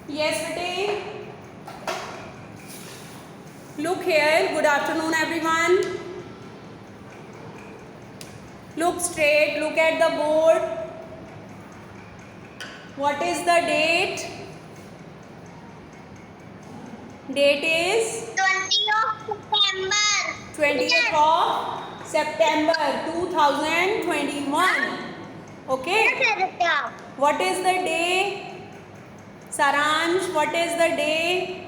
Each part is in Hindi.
Yes, bete. Look here. Good afternoon, everyone. Look straight. Look at the board. What is the date? Date is 20th of September 2021. Okay. What is the day? Saransh, what is the day?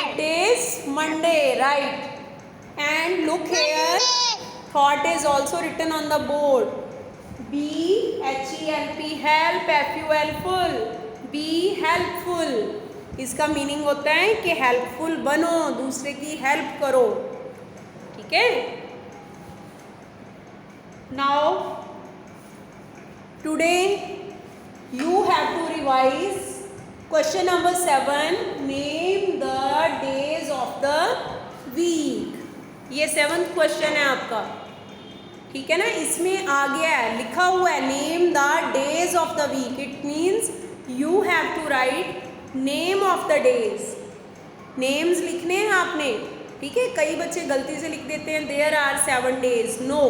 It is Monday, right? And look here. Thought is also written on the board. B-H-E-L-P, help, F-U-L, full. Be helpful. इसका मीनिंग होता है कि हेल्पफुल बनो, दूसरे की हेल्प करो. ठीक है. Now, today you have to revise question number 7. Name the days of the week. ये 7th क्वेश्चन है आपका. ठीक है ना. इसमें आ गया है, लिखा हुआ है name the days of the week. It means you have to write name of the days. Names लिखने हैं आपने. ठीक है. कई बच्चे गलती से लिख देते हैं देयर आर 7 days. नो,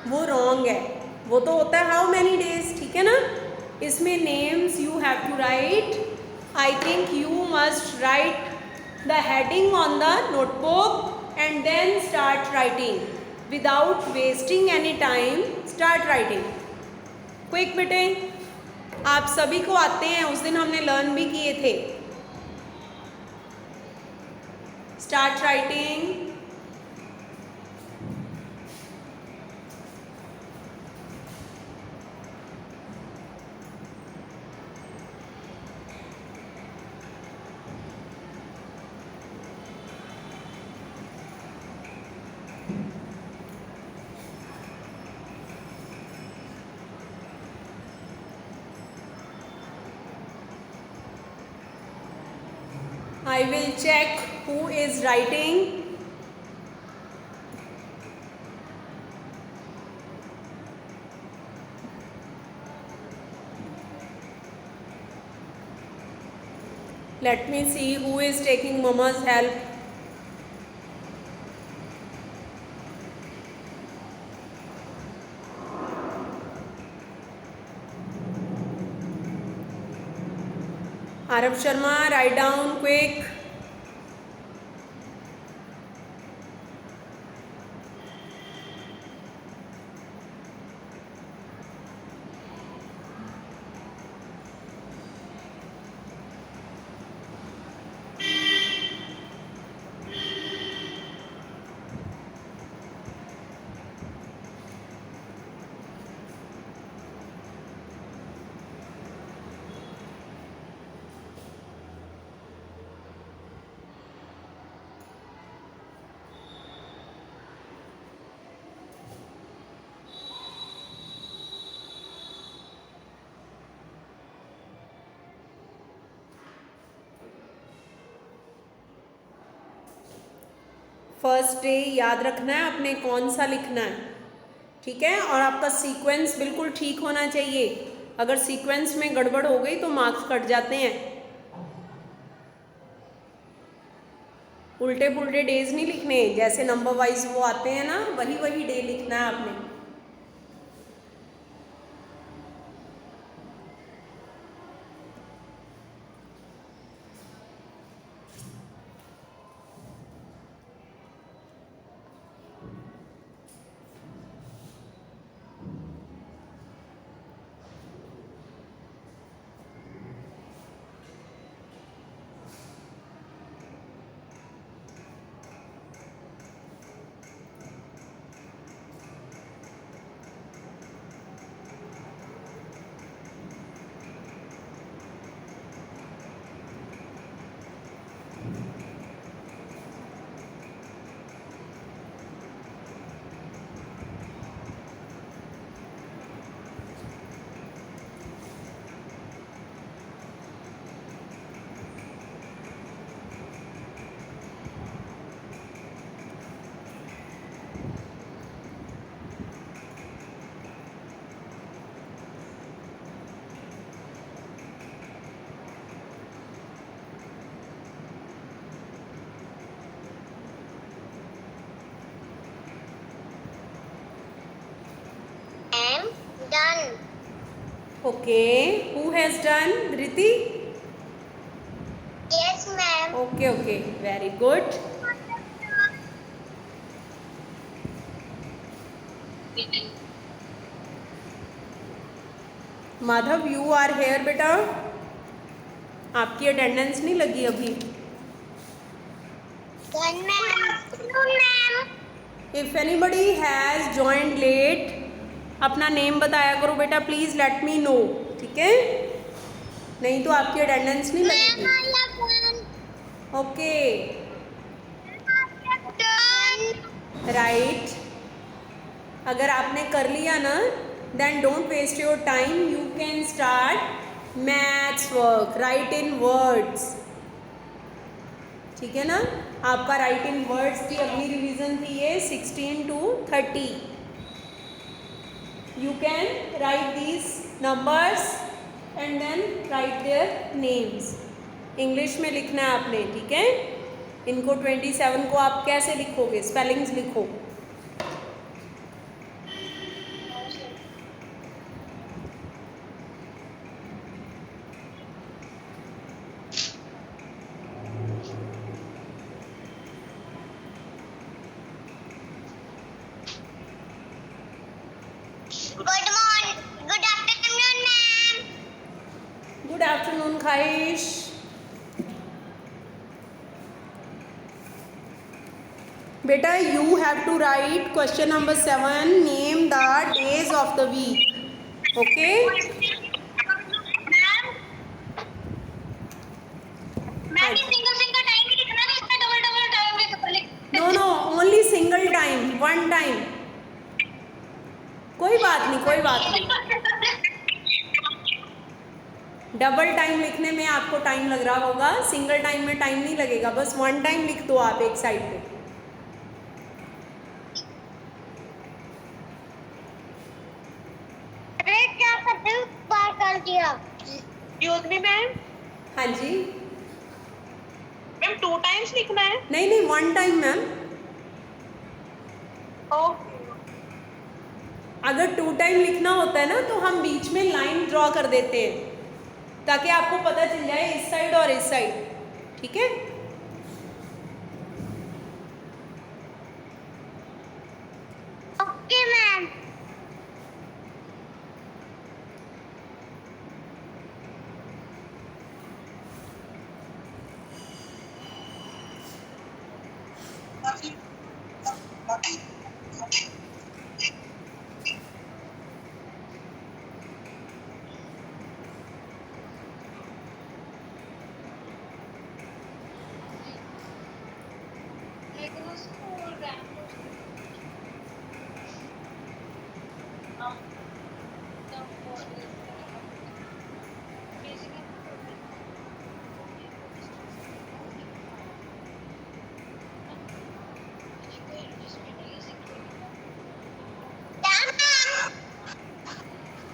वो रॉन्ग है. वो तो होता है हाउ मैनी डेज. ठीक है ना. इसमें names you have to write. I think you must write the heading on the notebook and then start writing without wasting any time. Start writing quick बेटे. आप सभी को आते हैं, उस दिन हमने लर्न भी किए थे. Start writing. I will check who is writing. Let me see who is taking mama's help. Arav Sharma, write down quick. First day याद रखना है आपने कौन सा लिखना है. ठीक है. और आपका सीक्वेंस बिल्कुल ठीक होना चाहिए. अगर सीक्वेंस में गड़बड़ हो गई तो मार्क्स कट जाते हैं. उल्टे पुल्टे डेज नहीं लिखने. जैसे नंबर वाइज वो आते हैं ना, वही वही डे लिखना है आपने. done. Okay. Who has done? Dhriti? Yes, ma'am. Okay, okay. Very good. Madhav, you are here बेटा. आपकी अटेंडेंस नहीं लगी अभी. Done, ma'am. No, ma'am. If anybody has joined late, अपना नेम बताया करो बेटा. Please let me know. ठीक है, नहीं तो आपकी अटेंडेंस नहीं लगेगी. Ma'am, I have done. Okay, Done. Right. अगर आपने कर लिया ना, then don't waste your time. You can start maths work. Write in words. ठीक है ना. आपका राइट इन वर्ड्स की अगली रिवीजन थी ये 16 to 30. You can write these numbers and then write their names. English में लिखना है आपने. ठीक है, इनको 27 को आप कैसे लिखोगे? स्पेलिंग्स लिखो. Good morning. Good afternoon, ma'am. Good afternoon Khwaish. बेटा, you have to write question number 7. Name the days of the week. Okay, ma'am single time ही लिखना है, इसमें डबल टाइम लिख. No no, only single time, one time. कोई बात नहीं, कोई बात नहीं. डबल टाइम लिखने में आपको टाइम लग रहा होगा, सिंगल टाइम में टाइम नहीं लगेगा. बस वन टाइम लिख दो आप एक साइड पे. अरे क्या करते हो, बार कर दिया. Excuse me ma'am. हाँ जी. मैम 2 टाइम्स लिखना है. नहीं नहीं, वन टाइम मैम. ओके. अगर 2 टाइम लिखना होता है ना, तो हम बीच में लाइन ड्रॉ कर देते हैं ताकि आपको पता चल जाए इस साइड और इस साइड. ठीक है, okay ma'am.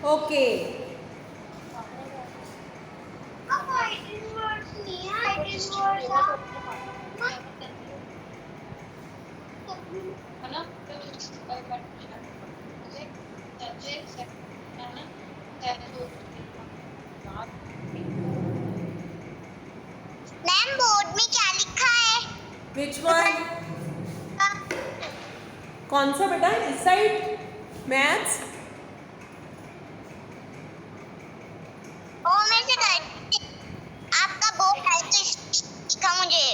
Okay. Ma'am board में क्या लिखा है? Which one? कौन सा बेटा? इस साइड मैथ्स. ओ मैं से कर, आपका बोर्ड है तो इसका मुझे.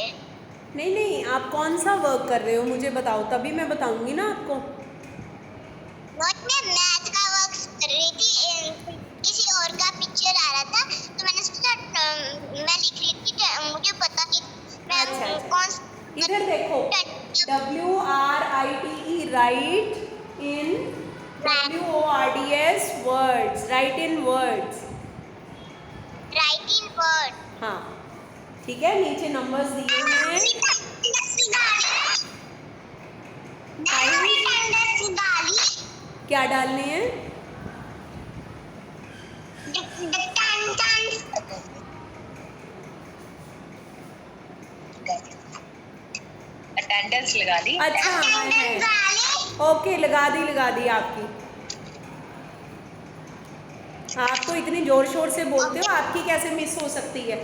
नहीं नहीं, आप कौन सा वर्क कर रहे हो मुझे बताओ, तभी मैं बताऊंगी ना आपको. नोट में मैथ का वर्क कर रही थी, किसी और का पिक्चर आ रहा था तो मैंने सोचा मैं लिख रही थी, मुझे पता नहीं मैं अच्छा, अच्छा. कौन. इधर देखो, WRITE, right in. WORDS, words. Right in words. Right in word. हाँ, ठीक है. नीचे नंबर्स दिए हुए हैं. क्या डालने हैं? अटेंडेंस लगा ली. अच्छा है. ओके, लगा दी आपकी. आप तो इतनी जोर शोर से बोलते हो, आपकी कैसे मिस हो सकती है?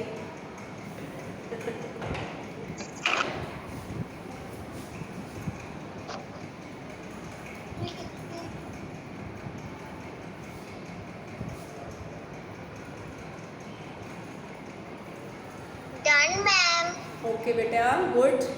Done ma'am. ओके बेटा, गुड।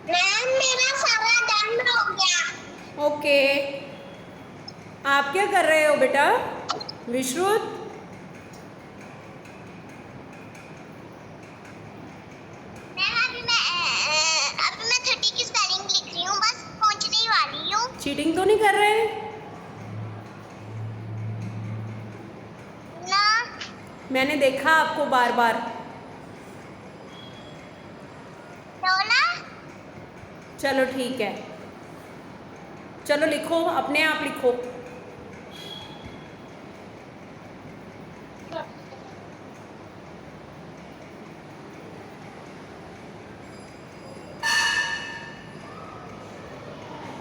मैम मेरा सारा डन हो गया। ओके, आप क्या कर रहे हो बेटा विश्रुत? मैम अभी मैं 30 की स्पेलिंग लिख रही हूँ, बस पहुँचने ही वाली हूँ। चीटिंग तो नहीं कर रहे? ना। मैंने देखा आपको बार बार। डोला। चलो ठीक है, चलो लिखो, अपने आप लिखो।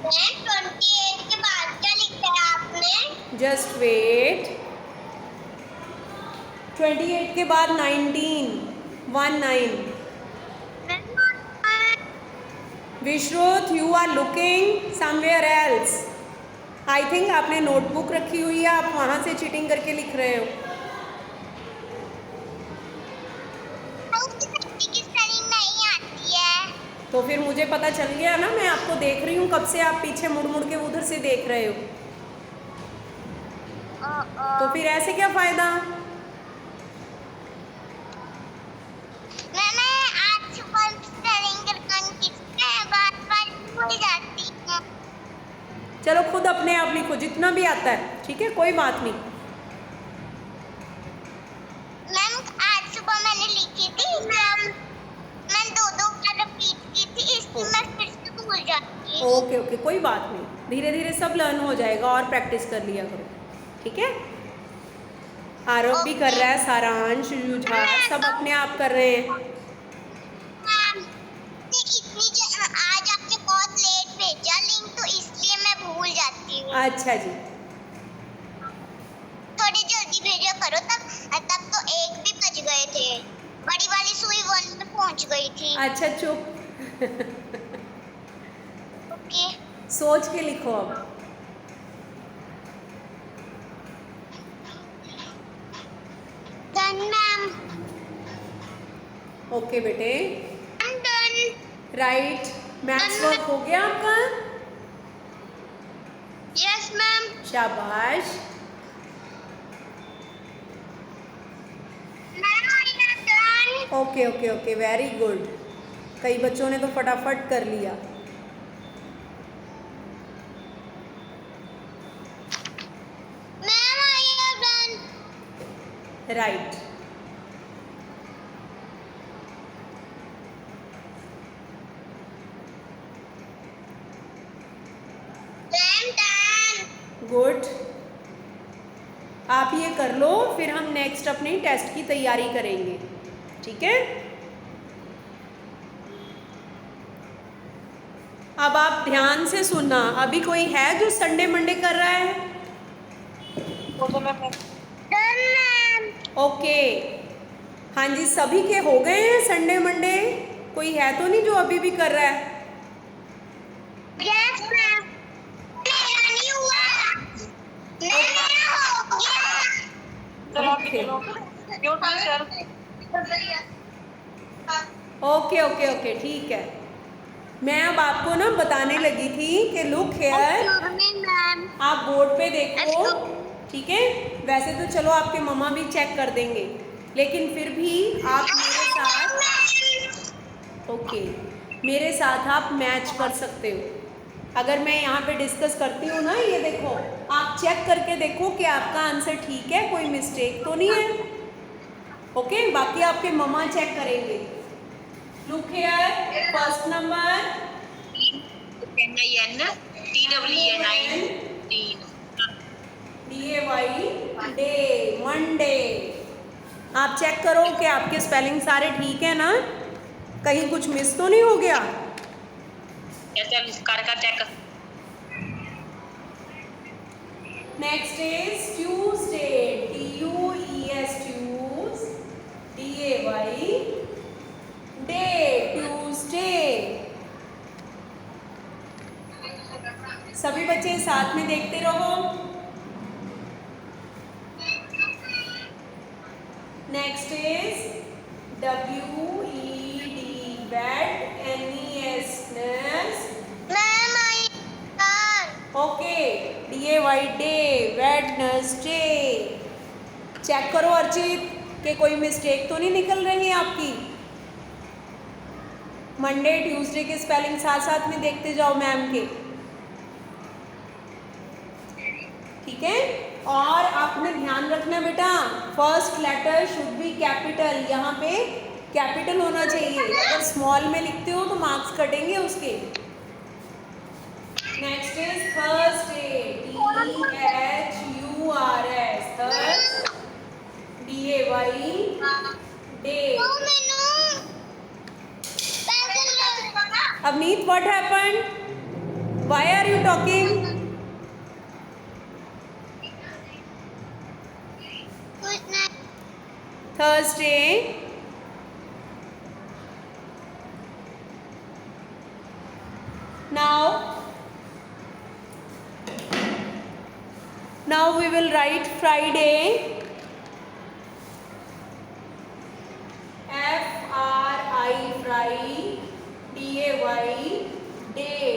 मैम 28 के बाद क्या लिखा है आपने? Just wait. 28 के बाद 19, 19। Vishrut, you are looking somewhere else. I think आपने नोटबुक रखी हुई है, आप वहाँ से चीटिंग करके लिख रहे हो। की स्पेलिंग नहीं आती है। तो फिर मुझे पता चल गया ना, मैं आपको देख रही हूँ कब से, आप पीछे मुड़ मुड़ के उधर से देख रहे हो। तो फिर ऐसे क्या फायदा? मैंने आज सुबह स्पेलिंग बार-बार भूल जाती हूँ। चलो खुद अपने आप लिखो जितना भी आता है, ठीक है, कोई बात नहीं। मैम आज सुबह मैंने लिखी थी, मैम मैं दो बार रिपीट की थी, इसलिए मैं फिर से भूल जाती हूँ। ओके ओके, कोई बात नहीं, धीरे धीरे सब लर्न हो जाएगा और प्रैक्टिस कर लिया करो, ठीक है। आरव भी कर रहा है, सारांश, युझार, सब अपने आप कर रहे हैं। मैम आज आपने बहुत लेट भेजा लिंक, तो इसलिए मैं भूल जाती हूँ। अच्छा जी, थोड़ी जल्दी भेजा करो, तब तो 1 भी बज गए थे। बड़ी वाली सुई 1 पे पहुंच गई थी। अच्छा चुप। ओके। सोच के लिखो अब। Done ma'am. ओके बेटे, I'm done। Right, maths work हो गया आपका? Yes ma'am. शाबाश। Ma'am I am done। Okay okay okay, very good. कई बच्चों ने तो फटाफट कर लिया। Ma'am I have done. Right. Ma'am done. Good. आप ये कर लो, फिर हम नेक्स्ट अपनी टेस्ट की तैयारी करेंगे, ठीक है। अब आप ध्यान से सुनना, अभी कोई है जो संडे मंडे कर रहा है? वो तो मैं डन मैम। ओके, हाँ जी, सभी के हो गए हैं संडे मंडे? कोई है तो नहीं जो अभी भी कर रहा है? Yes ma'am. मेरा नहीं हुआ। मेरा हो गया। चलो अभी Okay. चलो your teacher. Okay okay okay, ठीक है। मैं अब आपको ना बताने लगी थी कि look here, excuse me ma'am. आप बोर्ड पे देखो, ठीक है। वैसे तो चलो आपके मम्मा भी चेक कर देंगे, लेकिन फिर भी आप मेरे साथ, ओके, मेरे साथ आप मैच कर सकते हो। अगर मैं यहाँ पे डिस्कस करती हूँ ना, ये देखो, आप चेक करके देखो कि आपका आंसर ठीक है, कोई मिस्टेक तो नहीं है। ओके, बाकी आपके मम्मा चेक करेंगे। Look here, first number DAY, day, Monday. आप चेक करो कि आपके स्पेलिंग सारे ठीक है ना, कहीं कुछ मिस तो नहीं हो गया। Next is Tuesday, TUES, Tues, DAY, day, Tuesday. सभी बच्चे साथ में देखते रहो। Next is WED, wed, NES, nes. Ma'am I done. Okay, DAY, day, Wednesday. Check करो अर्चित कि कोई मिस्टेक तो नहीं निकल रही है आपकी। मंडे ट्यूसडे के स्पेलिंग साथ साथ में देखते जाओ मैम के, ठीक है। और आपने ध्यान रखना बेटा, first letter should be capital, यहाँ पे कैपिटल होना चाहिए। अगर स्मॉल में लिखते हो तो मार्क्स कटेंगे उसके। Next is Thursday, THURS, Thurs, DAY, day. Avneet, what happened? Why are you talking? Thursday. Now we will write Friday. FRI, Fry, DAY, day,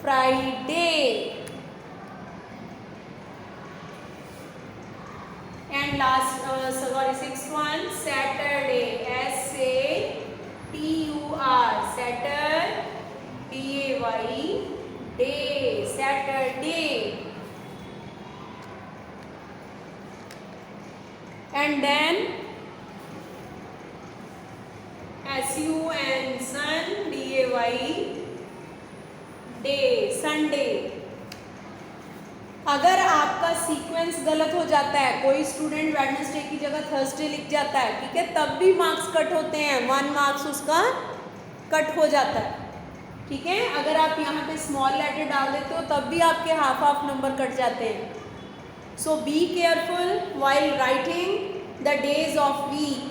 Friday. And last, sixth one, Saturday, SATUR, Saturday, DAY, day, Saturday. And then SUN, sun, DAY, day, Sunday. अगर आपका सीक्वेंस गलत हो जाता है, कोई स्टूडेंट वेडनेसडे की जगह थर्सडे लिख जाता है, ठीक है, तब भी मार्क्स कट होते हैं, 1 मार्क्स उसका कट हो जाता है, ठीक है। अगर आप यहाँ पे स्मॉल लेटर डाल देते हो तब भी आपके हाफ नंबर कट जाते हैं। So be careful while writing the days of week.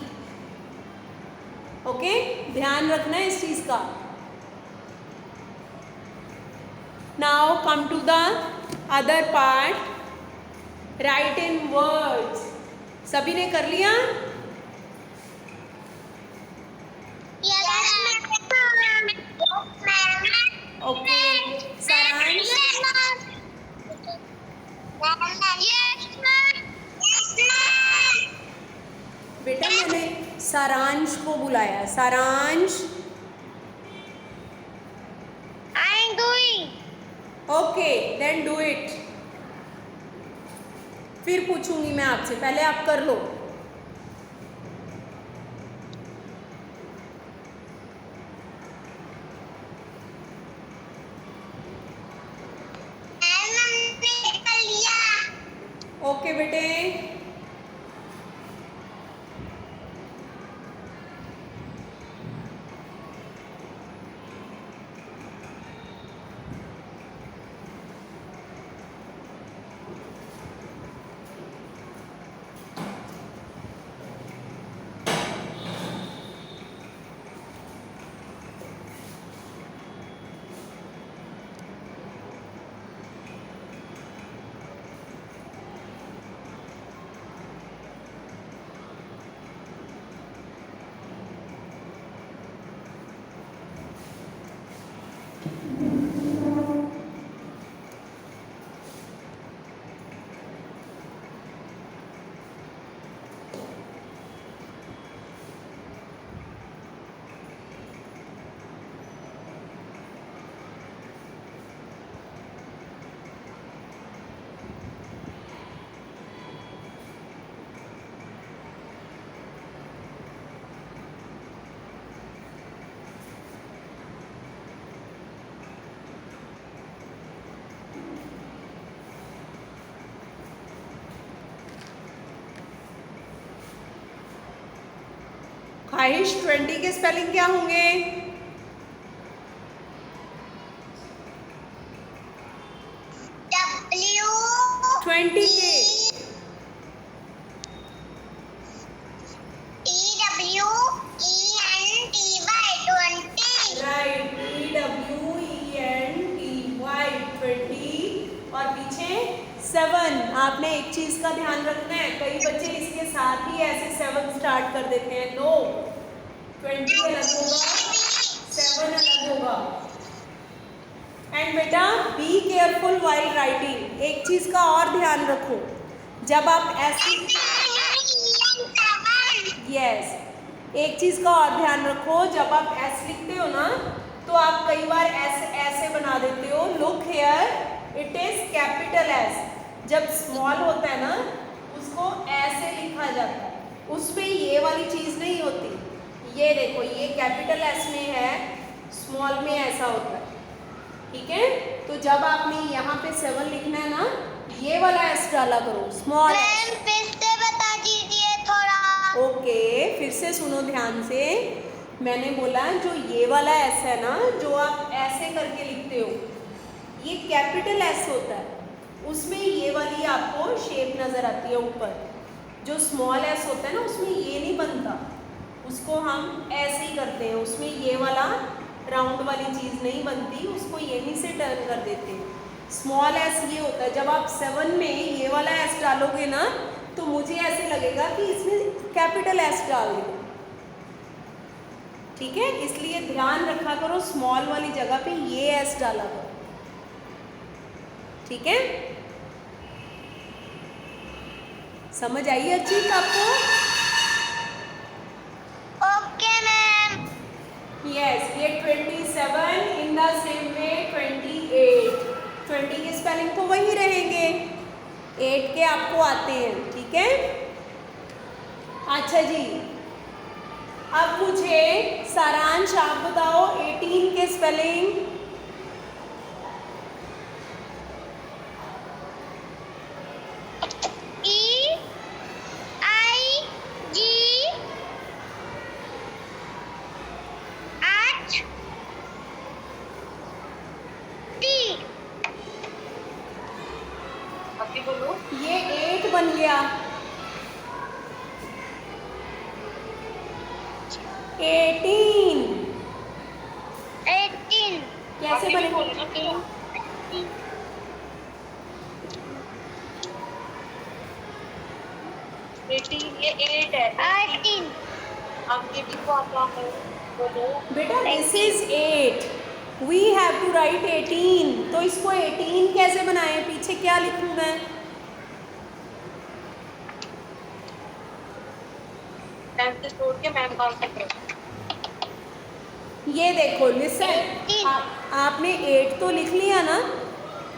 Okay, ध्यान रखना है इस चीज़ का। Now come to the other part, right in words. सभी ने कर लिया? ओके, सारांश। बेटा मैंने सारांश को बुलाया, सारांश ओके देन डू इट। फिर पूछूंगी मैं आपसे, पहले आप कर लो। हमने कर लिया। ओके बेटे। ख्वाहिश 20 के स्पेलिंग क्या होंगे? W 20 के EWENTY 20। राइट, EWENTY 20 और पीछे 7। आपने एक चीज का ध्यान रखना है, कई बच्चे इसके साथ ही ऐसे 7 स्टार्ट कर देते हैं। नो, 20 अलग होगा, 7 अलग होगा। एंड बेटा बी केयरफुल वाइल राइटिंग। एक चीज का और ध्यान रखो, जब आप ऐसे यस एक चीज का और ध्यान रखो, जब आप एस लिखते हो ना तो आप कई बार ऐसे बना देते हो। Look here, it is capital S. जब स्मॉल होता है ना उसको ऐसे लिखा जाता है, उसमें ये वाली चीज नहीं होती। ये देखो, ये कैपिटल एस में है, स्मॉल में ऐसा होता है। ठीक है, तो जब आपने यहाँ पे 7 लिखना है ना, ये वाला एस डाला करो, स्मॉल एस। फिर से बता दीजिए थोड़ा। ओके, फिर से सुनो ध्यान से। मैंने बोला जो ये वाला एस है ना, जो आप ऐसे करके लिखते हो, ये कैपिटल एस होता है। उसमें ये वाली आपको शेप नज़र आती है ऊपर। जो स्मॉल एस होता है ना, उसमें ये नहीं बनता, उसको हम ऐसे ही करते हैं। उसमें ये वाला राउंड वाली चीज़ नहीं बनती, उसको यहीं से टर्न कर देते हैं। स्मॉल एस ये होता है। जब आप 7 में ये वाला एस डालोगे ना तो मुझे ऐसे लगेगा कि इसमें कैपिटल एस डाल दिया। ठीक है, इसलिए ध्यान रखा करो, स्मॉल वाली जगह पे ये एस डाला करो। ठीक है, समझ आई अच्छी आपको? Okay ma'am. यस, ये 27 इन द सेम वे 28। 20 के स्पेलिंग तो वही रहेंगे, 8 के आपको आते हैं। ठीक है, अच्छा जी, अब मुझे सारांश आप बताओ 18 के स्पेलिंग। अभी बोलो। ये 8 बन गया, 18 कैसे अभी भी बनेगा? बोलो ना फिर। 18 ये 8 है। 18। अब ये भी को आता है, बोलो। बेटा this is 8, we have to write 18। तो इसको 18 कैसे बनाएं? पीछे क्या लिखूं मैं? मैम से छोड़ के मैम का आंसर। ये देखो लिसन, आपने 8 तो लिख लिया ना,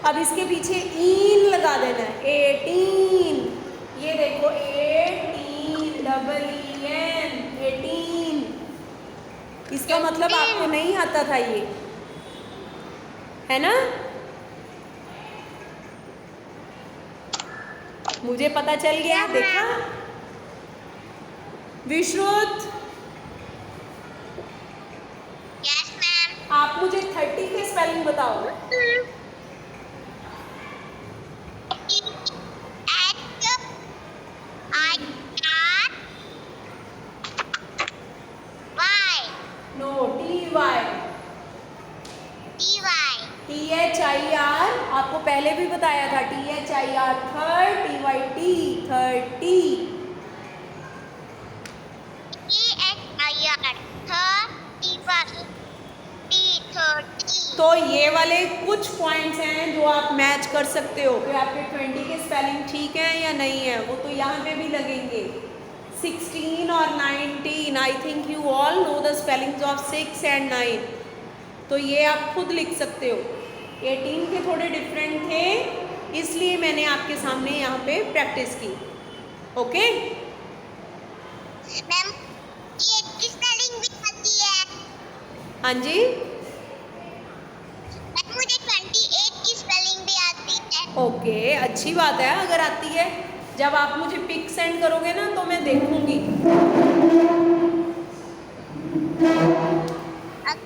अब इसके पीछे ईन लगा देना है, 18। ये देखो 18, डबल EN, 18। इसका मतलब आपको नहीं आता था ये, है ना? मुझे पता चल गया, देखा? Vishrut, yes ma'am. आप मुझे 30 के स्पेलिंग बताओ। No, TY, THIR। आपको पहले भी बताया था, THIR थर्ड, TYT 30। तो ये वाले कुछ पॉइंट्स हैं जो आप मैच कर सकते हो कि आपके 20 के स्पेलिंग ठीक हैं या नहीं है, वो तो यहाँ पे भी लगेंगे। 16 और 19, आई think you all know the spellings of 6 and 9, तो ये आप खुद लिख सकते हो। 18 के थोड़े डिफरेंट थे, इसलिए मैंने आपके सामने यहाँ पे प्रैक्टिस की। ओके मैम, ये की स्पेलिंग भी आती है। हाँ जी, मैम मुझे 28 की स्पेलिंग भी आती है। ओके, अच्छी बात है अगर आती है। जब आप मुझे पिक सेंड करोगे ना तो मैं देखूंगी।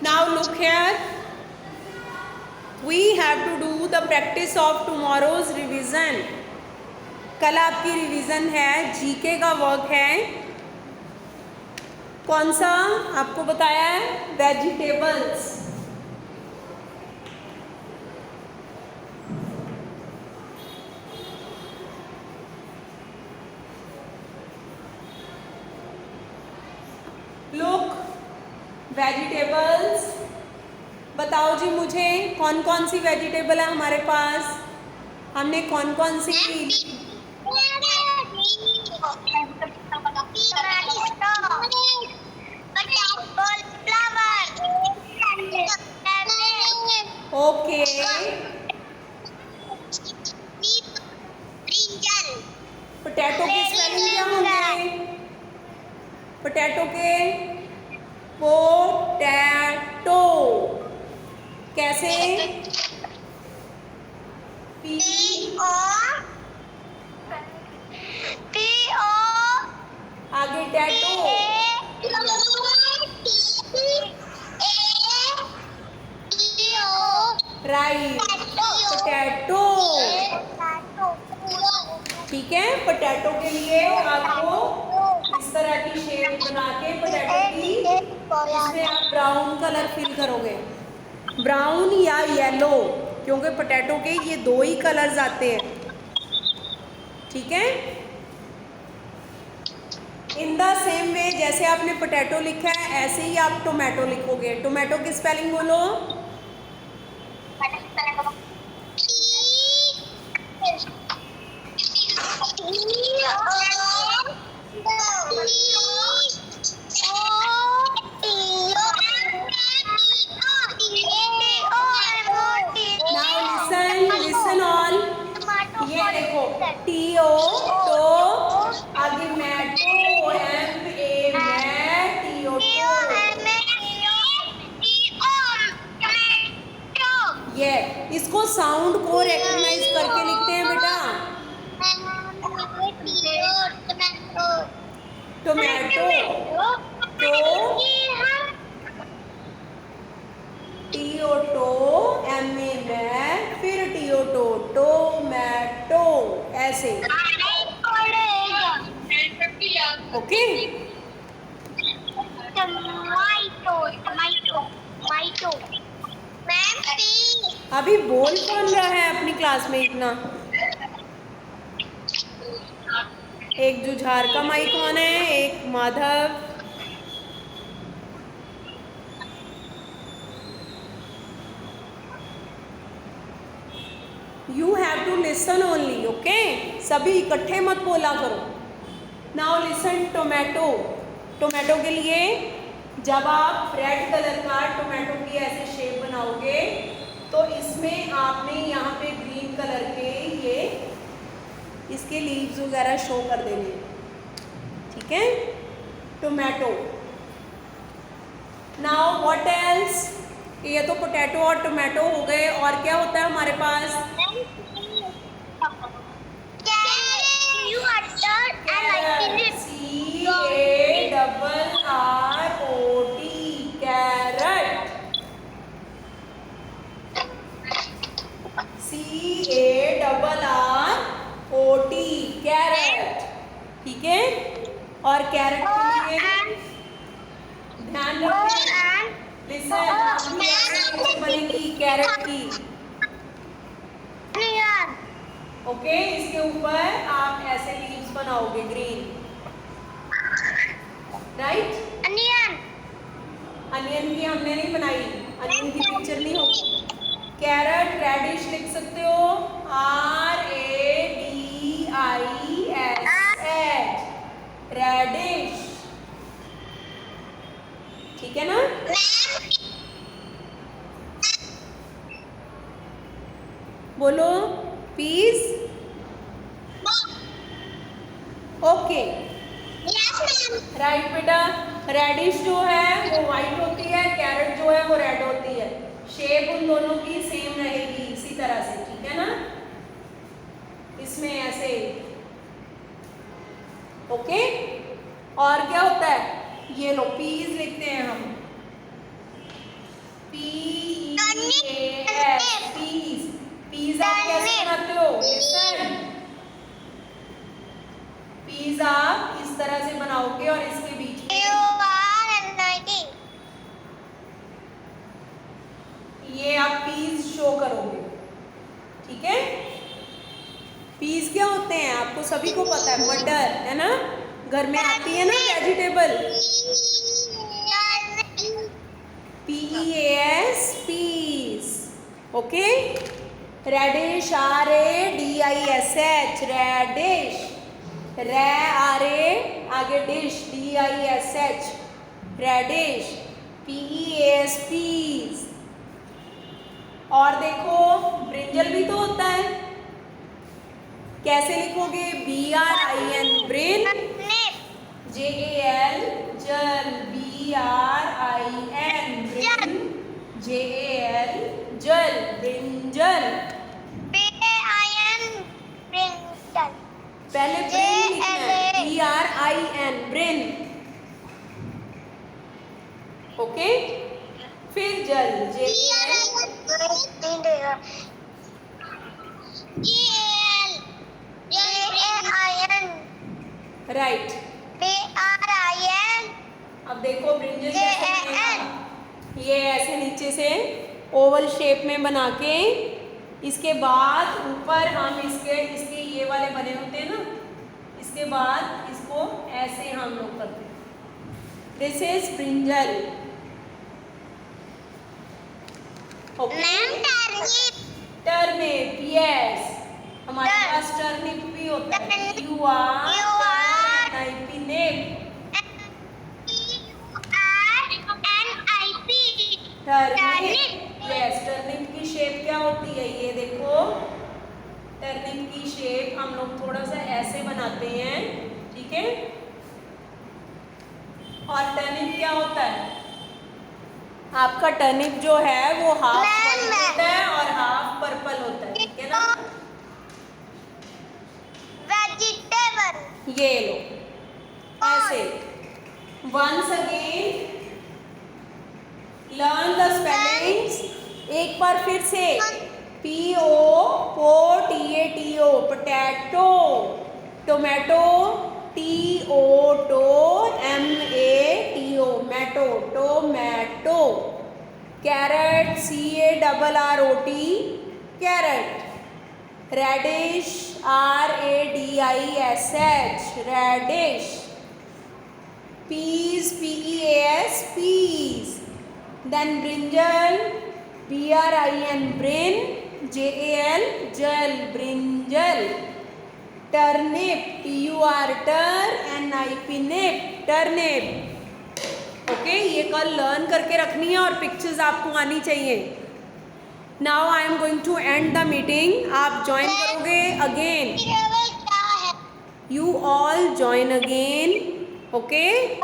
Now look here, we have to do the practice of tomorrow's revision. कल आपकी रिवीजन है, जीके का वर्क है। कौन सा आपको बताया है? वेजिटेबल्स। लुक, वेजिटेबल्स, बताओ जी मुझे कौन कौन सी वेजिटेबल है हमारे पास, हमने कौन कौन सी ओके। पोटैटो के स्पेलिंग क्या होंगे? पोटैटो के पोटैटो कैसे? आगे टैटो, राइट, पोटैटो। ठीक है, पोटैटो के लिए आपको इस तरह की शेप बना के पोटैटो की, इसमें आप ब्राउन कलर फिल करोगे, ब्राउन या येलो, क्योंकि पोटैटो के ये दो ही कलर्स आते हैं। ठीक है, इन द सेम वे जैसे आपने पोटैटो लिखा है ऐसे ही आप टोमेटो लिखोगे। टोमेटो की स्पेलिंग बोलो। लिसन ऑल, ये देखो TO तो आगे मैटो, MA मैट, ये इसको साउंड को रेकग्नाइज करके लिखते हैं बेटा। टोमेटो तो TO टो, MA मैट, फिर TO टो टोमेटो, ऐसे। ओके, अभी बोल कौन रहा है अपनी क्लास में इतना? एक जुझार का माइक कौन है, एक Madhav, you have to listen only. Okay, सभी इकट्ठे मत बोला करो। नाउ लिसन, टोमेटो, टोमेटो के लिए जब आप रेड कलर का टोमेटो की ऐसे शेप बनाओगे तो इसमें आपने यहाँ पे इसके लीव्स वगैरह शो कर देने, ठीक है। टोमेटो। नाउ व्हाट एल्स, ये तो पोटैटो और टोमेटो हो गए, और क्या होता है हमारे पास? CARROT, carrot. CARROT, कैरट, ठीक है। और कैरट के लिए ध्यान रखिए, लिसन बनेगी कैरट की, ओके। इसके ऊपर आप ऐसे लीव्स बनाओगे ग्रीन, राइट। अनियन की हमने नहीं बनाई, अनियन की पिक्चर नहीं होगी। कैरट रेडिश लिख सकते हो, RADISH, रेडिश, ठीक है ना। बोलो पीस, ओके, राइट बेटा। रेडिश जो है वो वाइट होती है, कैरेट जो है वो रेड होती है। शेप उन दोनों की सेम रहेगी इसी तरह से, ठीक है ना। इसमें ऐसे, ओके। और क्या होता है, ये लो पीस लिखते हैं हम, PEAS, पीस। पीस आप कैसे बनाते हो? लिसन, पीस आप इस तरह से बनाओगे और इसके बीच में ये आप पीस शो करोगे, ठीक है। पीस क्या होते हैं आपको सभी को पता है, मटर है ना, घर में आती है ना vegetable, PEAS, peas, okay. Radish, RADISH, radish. आगे dish, DISH, radish. PEAS, peas. और देखो ब्रिंजल भी तो होता है, कैसे लिखोगे? BRIN, ब्रिन, JAL, जल, BRIN, ब्रिन, JAL, जल, ब्रिंजल। पहले ब्रिन लिखना है, BRIN, ब्रिन, ओके। फिर जल, JAL, राइट। अब देखो ब्रिंजल कैसे बनेगा, ये ऐसे नीचे से ओवल शेप में बना के, इसके बाद ऊपर हम इसके ये वाले बने होते हैं ना, इसके बाद इसको ऐसे हम लोग करते हैं, this is brinjal, okay. Turnip, yes, हमारे पास टर्निप भी होता है, टर्निप, यस। टर्निप की शेप क्या होती है, ये देखो, टर्निप की शेप हम लोग थोड़ा सा ऐसे बनाते हैं, ठीक है। और टर्निप क्या होता है, आपका टर्निप जो है वो हाफ वाइट होता है और हाफ पर्पल होता है, ठीक है ना। वेजिटेबल, ये लो ऐसे। Once again learn the spellings, एक बार फिर से, POTATO, पोटैटो, टोमेटो, TOMATO, मैटो, tomato. Carrot, CARROT, carrot. Radish, RADISH, radish. Peas, PEAS, peas. Then brinjal, BRIN, ब्रिन, JAL, जल, brinjal. Turnip, TUR, NIP, turnip, okay. ये कल लर्न करके रखनी है और पिक्चर्स आपको आनी चाहिए। Now I am going to end the meeting, आप ज्वाइन करोगे अगेन। क्या है? You all join again. Okay?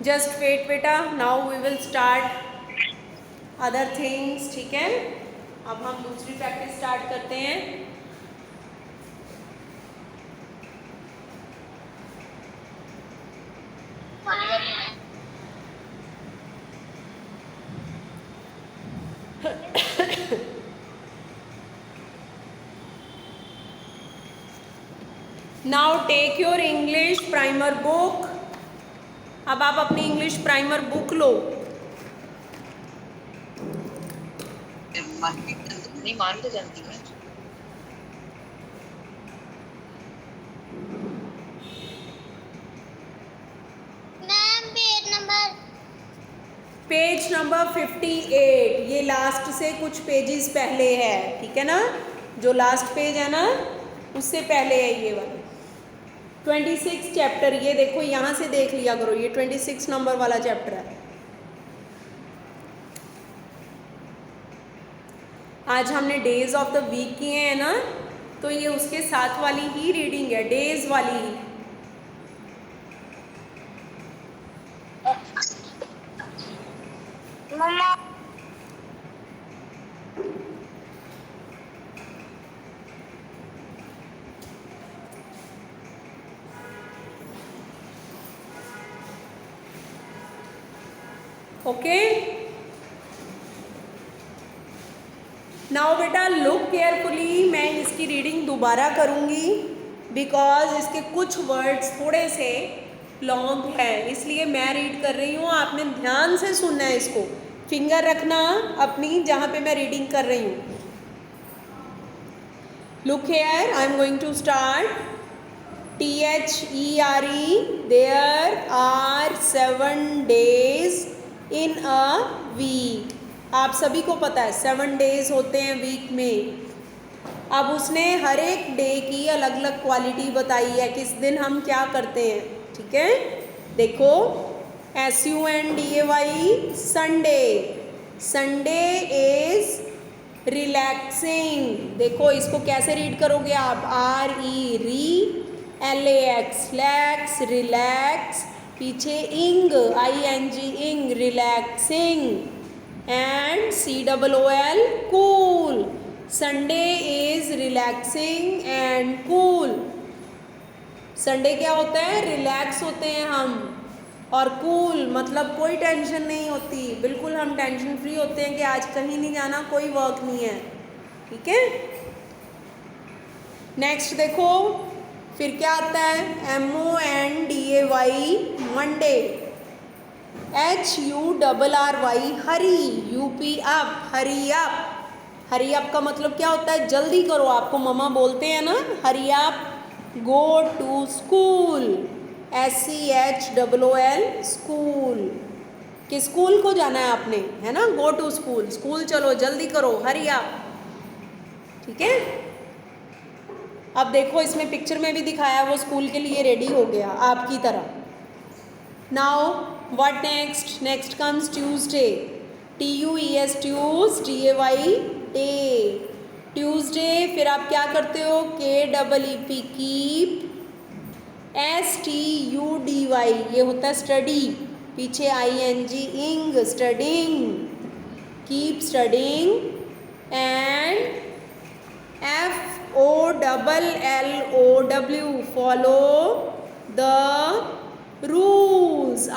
Just wait बेटा. Now we will start other things. ठीक है? अब हम दूसरी प्रैक्टिस स्टार्ट करते हैं. Now take your English primer book. अब आप अपनी इंग्लिश प्राइमर बुक लो. नहीं मान तो जानती है. Ma'am page number 58. ये लास्ट से कुछ पेजेस पहले है. ठीक है ना? जो लास्ट पेज है ना उससे पहले है ये वाला 26 चैप्टर. ये देखो यहाँ से देख लिया करो. ये 26 नंबर वाला चैप्टर है. आज हमने डेज ऑफ द वीक किए हैं ना, तो ये उसके साथ वाली ही रीडिंग है, डेज वाली ही. मम्मा ओके. नाउ बेटा लुक केयरफुली. मैं इसकी रीडिंग दोबारा करूँगी बिकॉज इसके कुछ वर्ड्स थोड़े से लॉन्ग हैं, इसलिए मैं रीड कर रही हूँ. आपने ध्यान से सुनना है इसको. फिंगर रखना अपनी जहाँ पे मैं रीडिंग कर रही हूँ. Look here, I am going to start. THERE. There are 7 days in a week. आप सभी को पता है 7 डेज होते हैं वीक में. अब उसने हर एक डे की अलग अलग क्वालिटी बताई है, किस दिन हम क्या करते हैं. ठीक है? देखो SUNDAY Sunday. Sunday is relaxing. देखो इसको कैसे रीड करोगे आप. RELAX lakhs relax. पीछे इंग ING इंग relaxing. And COOL cool. Sunday is relaxing and cool. Sunday क्या होता है? रिलैक्स होते हैं हम. और कूल मतलब कोई टेंशन नहीं होती, बिल्कुल हम टेंशन फ्री होते हैं कि आज कहीं नहीं जाना, कोई वर्क नहीं है. ठीक है? नेक्स्ट देखो फिर क्या आता है. MONDAY Monday. HURRY हरी. UP up. Hurry up. Hurry up का मतलब क्या होता है? जल्दी करो. आपको मम्मा बोलते हैं ना hurry up. Go to school. SCHOOL school. कि स्कूल को जाना है आपने, है ना. गो टू स्कूल. स्कूल चलो, जल्दी करो, हरी अप. ठीक है? अब देखो इसमें पिक्चर में भी दिखाया, वो स्कूल के लिए रेडी हो गया आपकी तरह. Now what next. Next comes Tuesday. TUES ट्यूज. TAY day. Tuesday. फिर आप क्या करते हो? KEEP keep. STUDY ये होता है स्टडी. पीछे ING इंग studying. Keep studying. And FOLLOW follow the rules.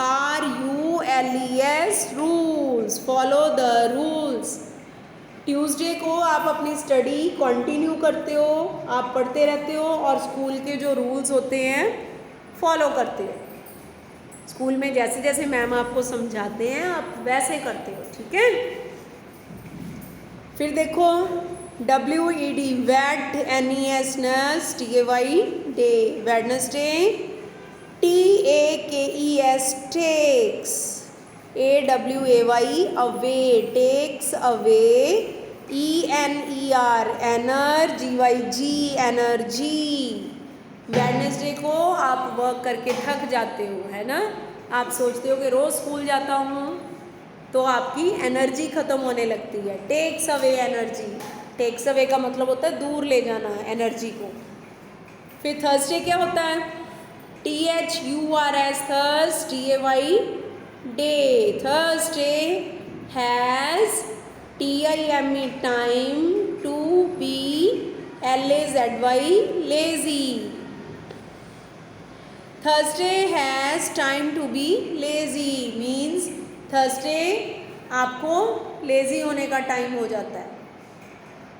RULES rules. Follow the rules. Tuesday को आप अपनी स्टडी कंटिन्यू करते हो, आप पढ़ते रहते हो और स्कूल के जो रूल्स होते हैं फॉलो करते हो। स्कूल में जैसे जैसे मैम आपको समझाते हैं आप वैसे करते हो, ठीक है। फिर देखो WED wed, NES TAY day, Wednesday TAKES takes, AWAY away, takes away, ENER ener, GYG energy. Wednesday को आप वर्क करके थक जाते हो, है ना। आप सोचते हो कि रोज़ स्कूल जाता हूँ तो आपकी एनर्जी ख़त्म होने लगती है। Takes away energy, takes away का मतलब होता है दूर ले जाना एनर्जी को। फिर थर्सडे क्या होता है, THURS Thurs, TAY day. Thursday has TIME time, to be LAZY lazy. Thursday has time to be lazy means Thursday आपको लेज़ी होने का टाइम हो जाता है।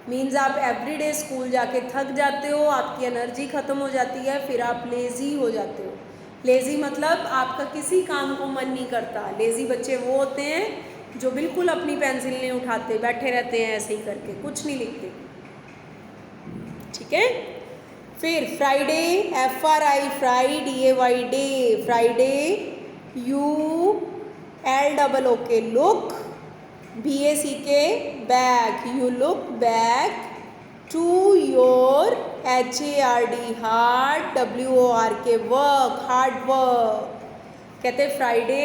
मीन्स आप एवरीडे स्कूल जाके थक जाते हो, आपकी एनर्जी ख़त्म हो जाती है, फिर आप लेज़ी हो जाते हो। लेज़ी मतलब आपका किसी काम को मन नहीं करता। लेज़ी बच्चे वो होते हैं जो बिल्कुल अपनी पेंसिल नहीं उठाते, बैठे रहते हैं ऐसे ही करके, कुछ नहीं लिखते, ठीक है। फिर Friday, FRI fri, DAY day, Friday, ULOOK look, BACK back, you look back to your, HARD hard, WORK work, hard work. कहते हैं फ्राइडे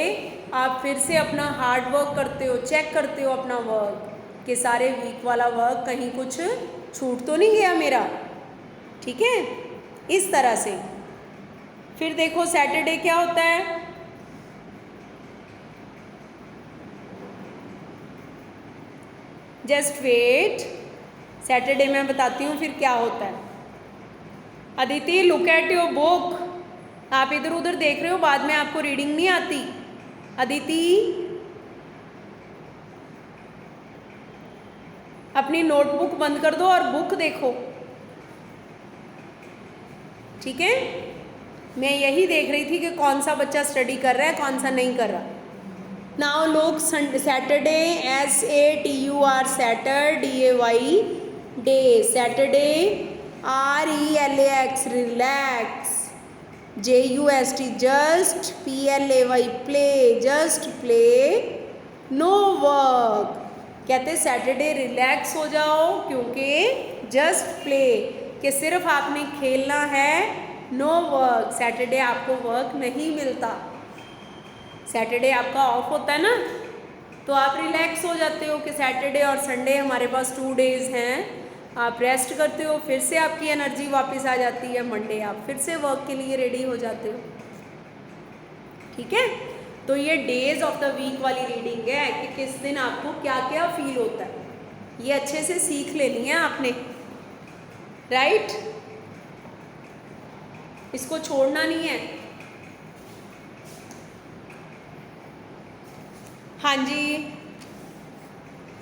आप फिर से अपना हार्ड वर्क करते हो, चेक करते हो अपना वर्क कि सारे वीक वाला वर्क कहीं कुछ छूट तो नहीं गया मेरा, ठीक है, इस तरह से। फिर देखो सैटरडे क्या होता है, जस्ट वेट, सैटरडे मैं बताती हूँ फिर क्या होता है। Aditi look at your book, आप इधर उधर देख रहे हो, बाद में आपको रीडिंग नहीं आती। अदिति अपनी नोटबुक बंद कर दो और बुक देखो, ठीक है। मैं यही देख रही थी कि कौन सा बच्चा स्टडी कर रहा है, कौन सा नहीं कर रहा। Now look Saturday, SATUR satur, DAY day, Saturday, RELAX relax, JUST just, PLAY play, just play, no work. कहते सैटरडे रिलैक्स हो जाओ क्योंकि जस्ट प्ले कि सिर्फ आपने खेलना है, नो वर्क। सैटरडे आपको वर्क नहीं मिलता, सैटरडे आपका ऑफ होता है ना, तो आप रिलैक्स हो जाते हो कि सैटरडे और संडे हमारे पास 2 डेज़ हैं, आप रेस्ट करते हो, फिर से आपकी एनर्जी वापस आ जाती है, मंडे आप फिर से वर्क के लिए रेडी हो जाते हो, ठीक है। तो ये डेज ऑफ द वीक वाली रीडिंग है कि किस दिन आपको क्या क्या फील होता है, ये अच्छे से सीख लेनी है आपने, राइट। इसको छोड़ना नहीं है। हाँ जी,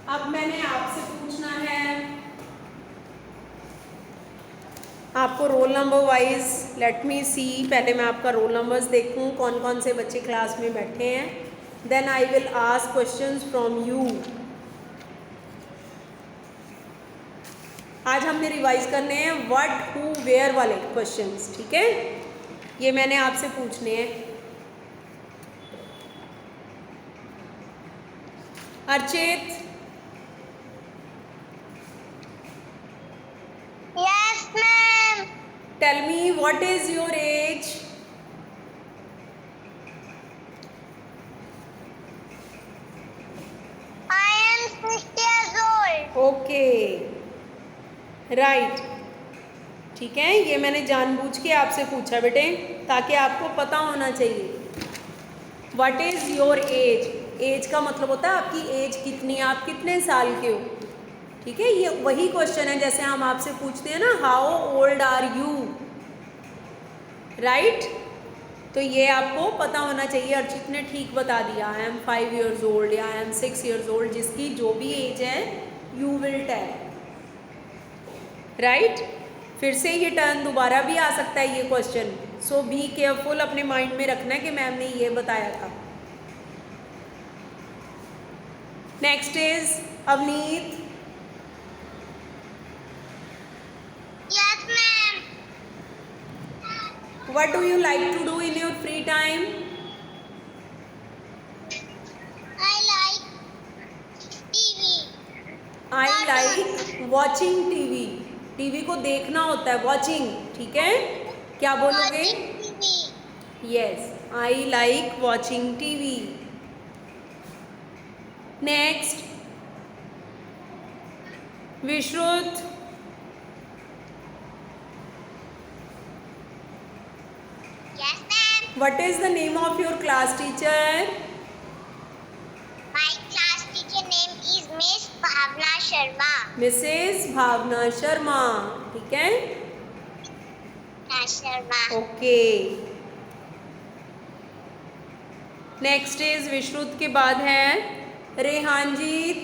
अब मैंने आपसे पूछना है, आपको roll number wise, let me see, पहले मैं आपका रोल नंबर्स देखूं कौन कौन से बच्चे क्लास में बैठे हैं, then I will ask questions from you. आज हमने रिवाइज करने हैं व्हाट, हु, वेयर वाले क्वेश्चंस, ठीक है, ये मैंने आपसे पूछने हैं। Archit, Yes, ma'am. Tell me what is your age? I am 6 years old. Okay, right, ठीक है, ये मैंने जानबूझ के आपसे पूछा बेटे ताकि आपको पता होना चाहिए। What is your age, age का मतलब होता है आपकी एज कितनी, आप कितने साल के हो, ठीक है। ये वही क्वेश्चन है जैसे हम आपसे पूछते हैं ना, how old are you, right. तो ये आपको पता होना चाहिए। अर्चित ने ठीक बता दिया, आई एम 5 years old या आई एम 6 years old, जिसकी जो भी एज है यू विल टेल, राइट। फिर से ये टर्न दोबारा भी आ सकता है ये क्वेश्चन, सो बी केयरफुल, अपने माइंड में रखना है कि मैम ने ये बताया था। Next is Avneet. Yes, ma'am. What do you like to do in your free time? I like TV. I like watching TV. TV को देखना होता है, watching, ठीक है। क्या बोलोगे? Watching TV. Yes, I like watching TV. Next, Vishrut. Yes, ma'am. What is the name of your class teacher? My class teacher name is Miss Bhavna Sharma. Mrs. भावना शर्मा, ठीक है। Sharma. Okay, next is Vishrut के बाद है Rehanjeet.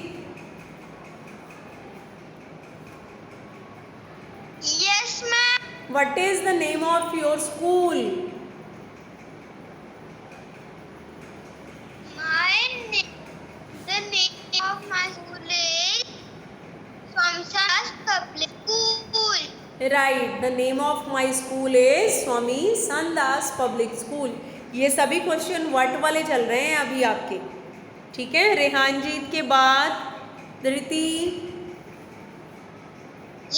Yes, ma'am. What is the name of your school? The name of my school is Samsas Public School. Right, the name of my school is Swami Sandas public school. ये सभी क्वेश्चन व्हाट वाले चल रहे हैं अभी आपके, ठीक है। रेहानजीत के बाद Dhriti.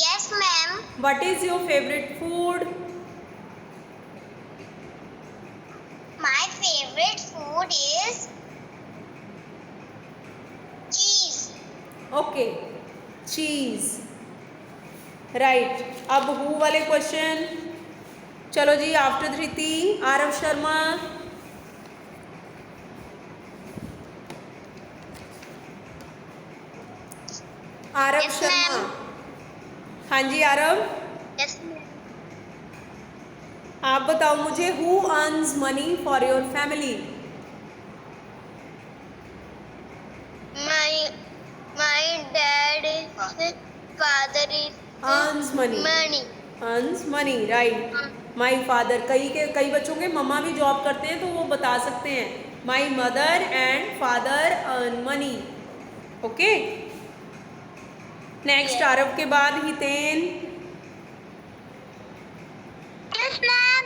Yes, ma'am. What is your favourite food? My favorite food is cheese. Okay, cheese, right. अब हु वाले क्वेश्चन, चलो जी। After Dhriti Aarav Sharma. Aarav Yes, Sharma, ma'am. हाँ जी आरव, Yes, ma'am. आप बताओ मुझे, who earns money for your family? My dad is father is earns money, money. Earns money, right. My father, कई बच्चों के मम्मा भी जॉब करते हैं तो वो बता सकते हैं my mother and father earn money, okay. Next Yes. Aarav के बाद हितेन। Yes, ma'am.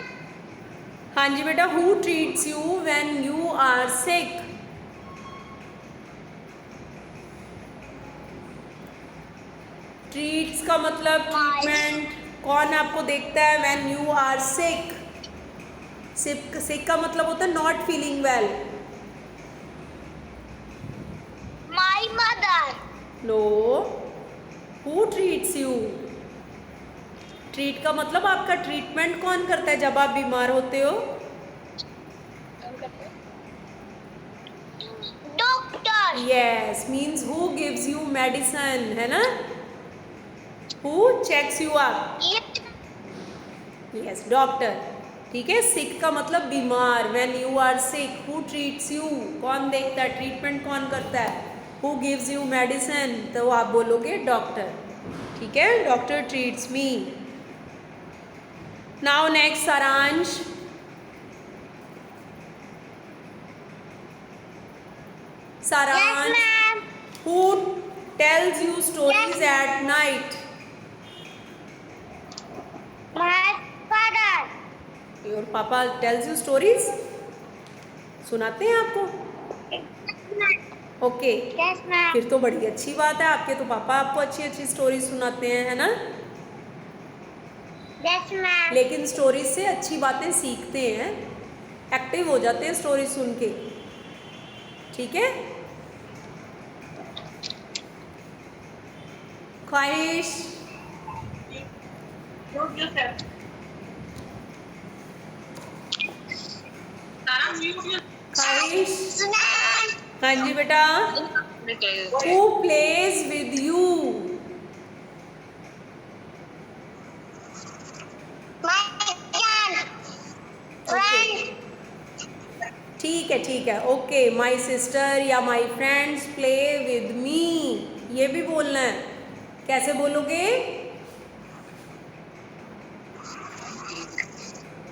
हाँ जी बेटा, who treats you when you are sick? Treats का मतलब ट्रीटमेंट, कौन आपको देखता है when you are sick? Sick का मतलब होता है not feeling well. My mother. No, who treats you? Treat का मतलब आपका ट्रीटमेंट कौन करता है जब आप बीमार होते हो? Doctor. Yes, means who gives you medicine, है ना। Who checks you up? Yes. Yes, doctor, ठीक है। सिक का मतलब बीमार, when you are sick. Who treats you, कौन देखता है, ट्रीटमेंट कौन करता है? हु गिव्स यू मेडिसिन, तो आप बोलोगे डॉक्टर, ठीक है। Doctor treats me. Now next सारांश। Yes, सारांश, ma'am. Who tells you stories at night? My father. Your पापा टेल्स यू स्टोरीज, सुनाते हैं आपको? Okay, Yes, ma'am. फिर तो बड़ी अच्छी बात है, आपके तो पापा आपको अच्छी अच्छी स्टोरी सुनाते हैं, है ना। Yes, ma'am. लेकिन स्टोरीज से अच्छी बातें सीखते हैं, एक्टिव हो जाते हैं स्टोरी सुन के, ठीक है। ख्वाहिश। Mute yourself. Sarah, mute yourself. ख्वाहिश, Ma'am. हाँ जी बेटा। Who plays with you? My son. Friend. ठीक है, ठीक है, ओके। माई सिस्टर या my friends play with me, ये भी बोलना है। कैसे बोलोगे?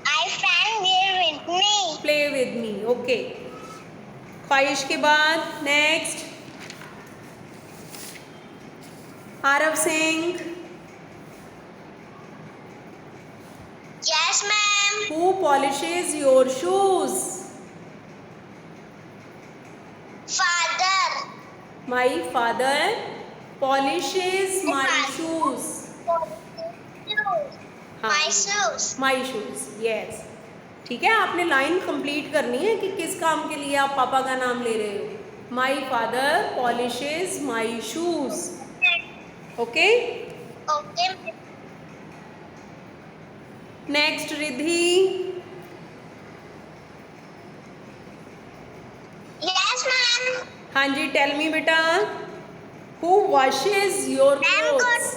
My friend here with me. Play with me. Okay, ख्वाहिश के बाद next Aarav Singh. Yes, ma'am. Who polishes your shoes? Father. My father polishes my Father. shoes. My shoes. My shoes, yes. ठीक है, आपने लाइन कंप्लीट करनी है कि किस काम के लिए आप पापा का नाम ले रहे हो। My father polishes my shoes. Okay, Okay. Next Riddhi. Yes, ma'am. हाँ जी, टेल मी बेटा। Who washes your Ma'am, clothes?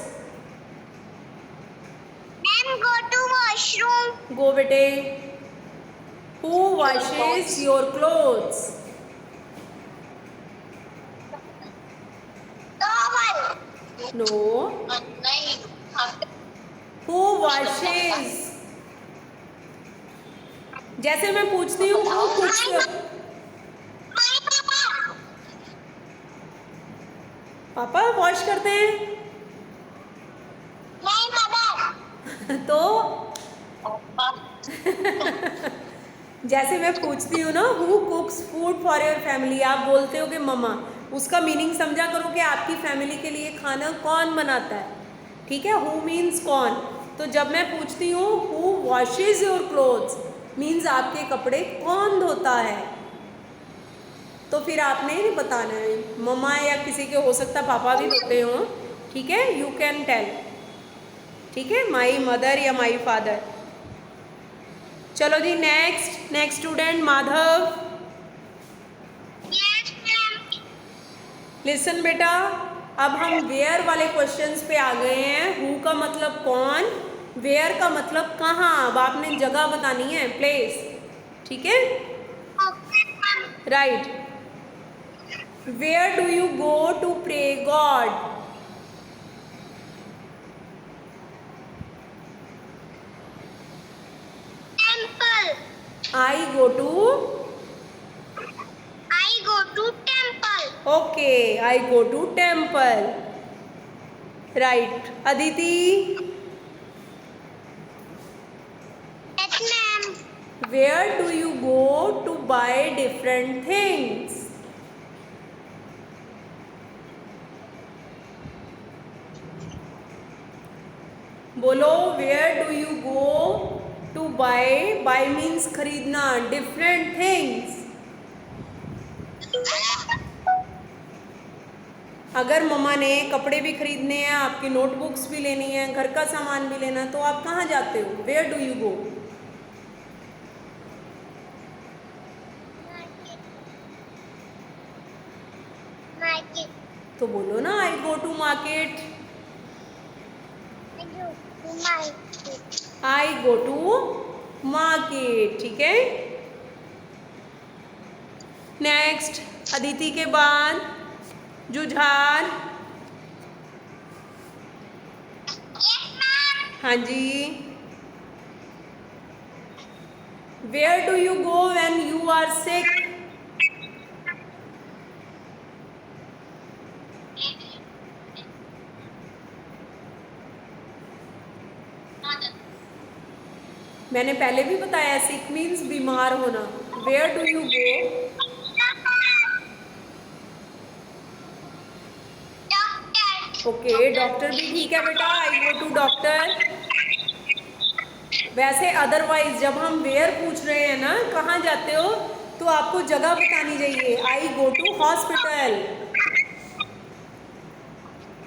Ma'am, go to washroom. गो बेटे। Who washes your clothes? Towel. No. नहीं. Who washes? जैसे मैं पूछती हूँ वो कुछ My papa. पापा वॉश करते हैं My mother. तो जैसे मैं पूछती हूँ ना who कुक्स food for your family, आप बोलते हो कि मम्मा। उसका मीनिंग समझा करो कि आपकी फैमिली के लिए खाना कौन बनाता है। ठीक है, हु मीन्स कौन। तो जब मैं पूछती हूँ who washes your clothes means आपके कपड़े कौन धोता है। तो फिर आपने नहीं बताना है मम्मा या किसी के, हो सकता पापा भी धोते हों। ठीक है, यू कैन टेल। ठीक है, माई मदर या माई फादर। चलो जी, next student Madhav. Yes, ma'am. Listen बेटा, अब हम वेयर वाले क्वेश्चंस पे आ गए हैं। हु का मतलब कौन, वेयर का मतलब कहाँ। अब आपने जगह बतानी है, प्लेस। ठीक है, Okay, ma'am. Right. Where do you go to pray god? Temple. I go to. I go to temple. Okay, I go to temple. Right. Aditi, Yes, ma'am. Where do you go to buy different things? बोलो, where do you go to buy. Buy means खरीदना, डिफरेंट थिंग्स। अगर मम्मा ने कपड़े भी खरीदने हैं, आपकी नोटबुक्स भी लेनी है, घर का सामान भी लेना है, तो आप कहाँ जाते हो? Where do you go? Market. तो बोलो ना, I go to market. I go to market. I go to market. ठीक है, नेक्स्ट अदिति के बाद जुझार। Yes, ma'am. हाँ जी, where do you go when you are sick? मैंने पहले भी बताया, सिक मीन्स बीमार होना। Where do you go? Doctor. Okay, doctor भी ठीक है बेटा, आई गो टू डॉक्टर। वैसे अदरवाइज जब हम वेयर पूछ रहे हैं ना, कहाँ जाते हो, तो आपको जगह बतानी चाहिए। I go to hospital.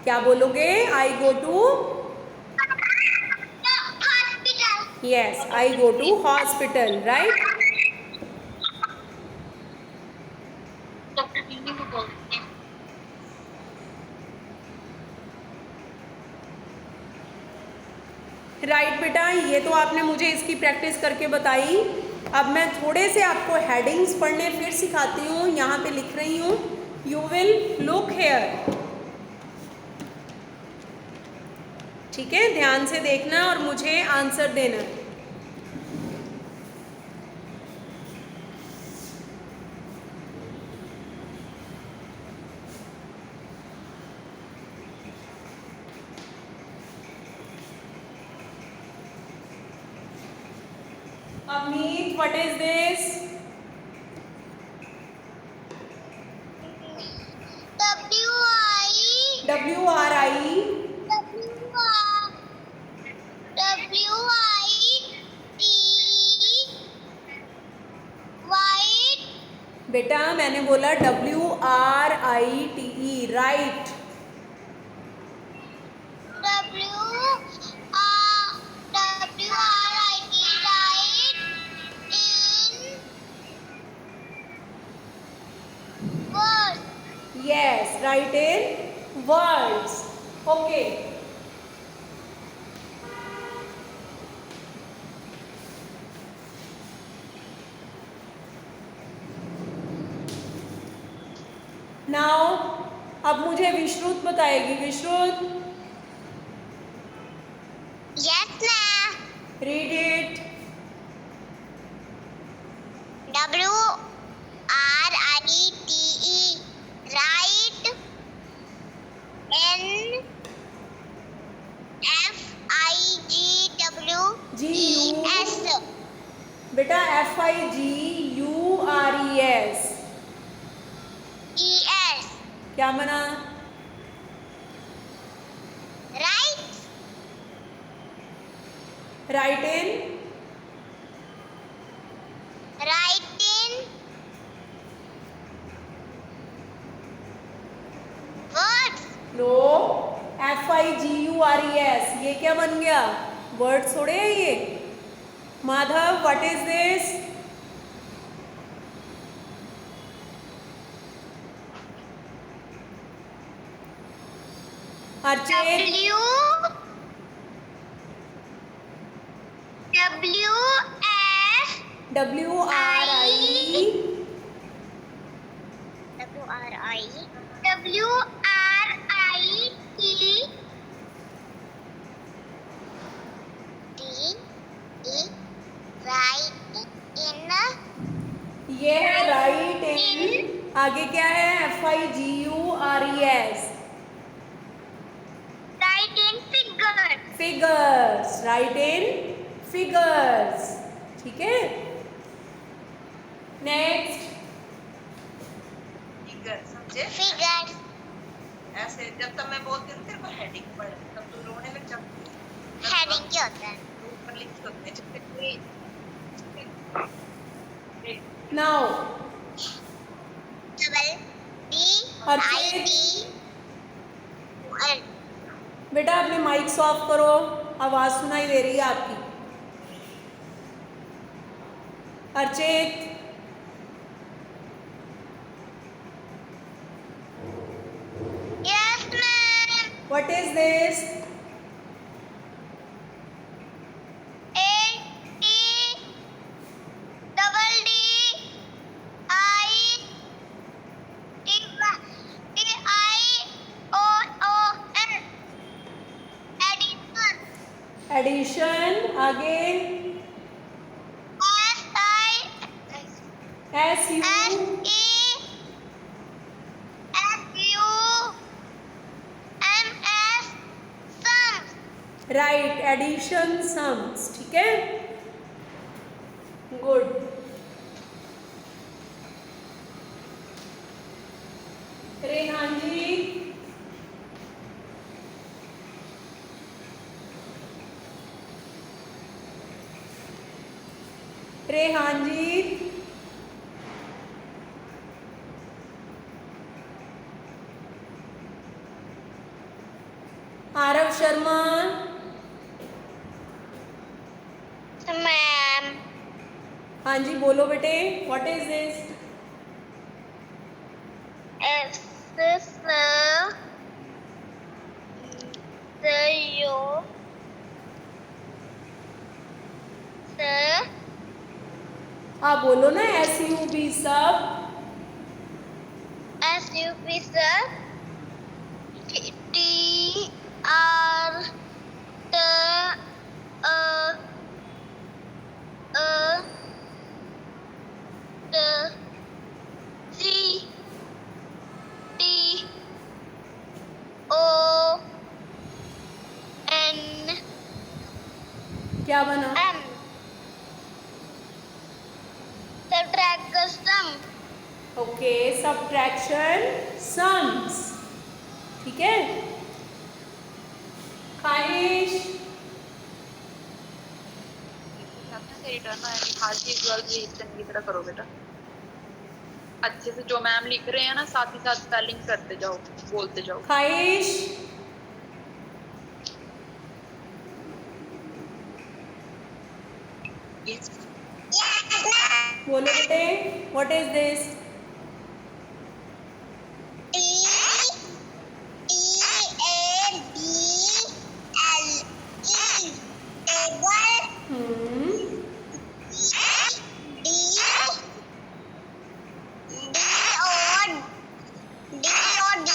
क्या बोलोगे? I go to. Hospital. Yes, I go to hospital, right. Doctor Dini को बोलते हैं. राइट बेटा, ये तो आपने मुझे इसकी प्रैक्टिस करके बताई। अब मैं थोड़े से आपको हेडिंग्स पढ़ने फिर सिखाती हूँ। यहाँ पे लिख रही हूँ, यू विल लुक हेयर। ठीक है, ध्यान से देखना और मुझे आंसर देना। Avneet, what is this? W-I WRI. White. बेटा मैंने बोला WRITE, right. Yes, write in words. Okay. Now, अब मुझे विश्रुत बताएगी। विश्रुत, Yes, ma'am. read it. WRITE. Right. NFIGWES. बेटा FIGURES ES. क्या बना? Right. Right in Right in words. No, FIGURES, ये क्या बन गया? वर्ड थोड़े है ये। Madhav, what is this? Archit, WRI Right in ये है राइट इन। आगे क्या है? FIGURES, right in figure. Figures, right in figures. ठीक है, नेक्स्ट। फिगर समझे? Figure. ऐसे जब तक मैं बोलती हूँ तेरे को हेडिंग पढ़ तब तू रोने लग जाती है। Heading क्या होता है? ऊपर लिखे होते हैं जब तक now Double D I D L. बेटा अपने माइक ऑफ करो, आवाज सुनाई दे रही है आपकी। Archit, Yes, ma'am. What is this? A T double D I T T I O O N. Addition. Addition, आगे S I SU, S E S U M S. Sum. Right, addition sums. ठीक है, गुड। रेहान जी, रेहान जी, आरव शर्मा, Ma'am. हाँ जी बोलो बेटे, what is this? S the yo the हाँ बोलो ना, SUB सब। SUP sir T R क्या बना? subtract the sum. Okay, subtraction sums, ठीक है। खाइश, मेरी टर्न है कि हर चीज जल्दी चंगी तरह करो बेटा, अच्छे से जो मैम लिख रहे हैं ना साथ ही साथ स्पेलिंग करते जाओ, बोलते जाओ। खाइश, Yes, ma'am. बोलो बेटे, what is this? T A B L E table. D O D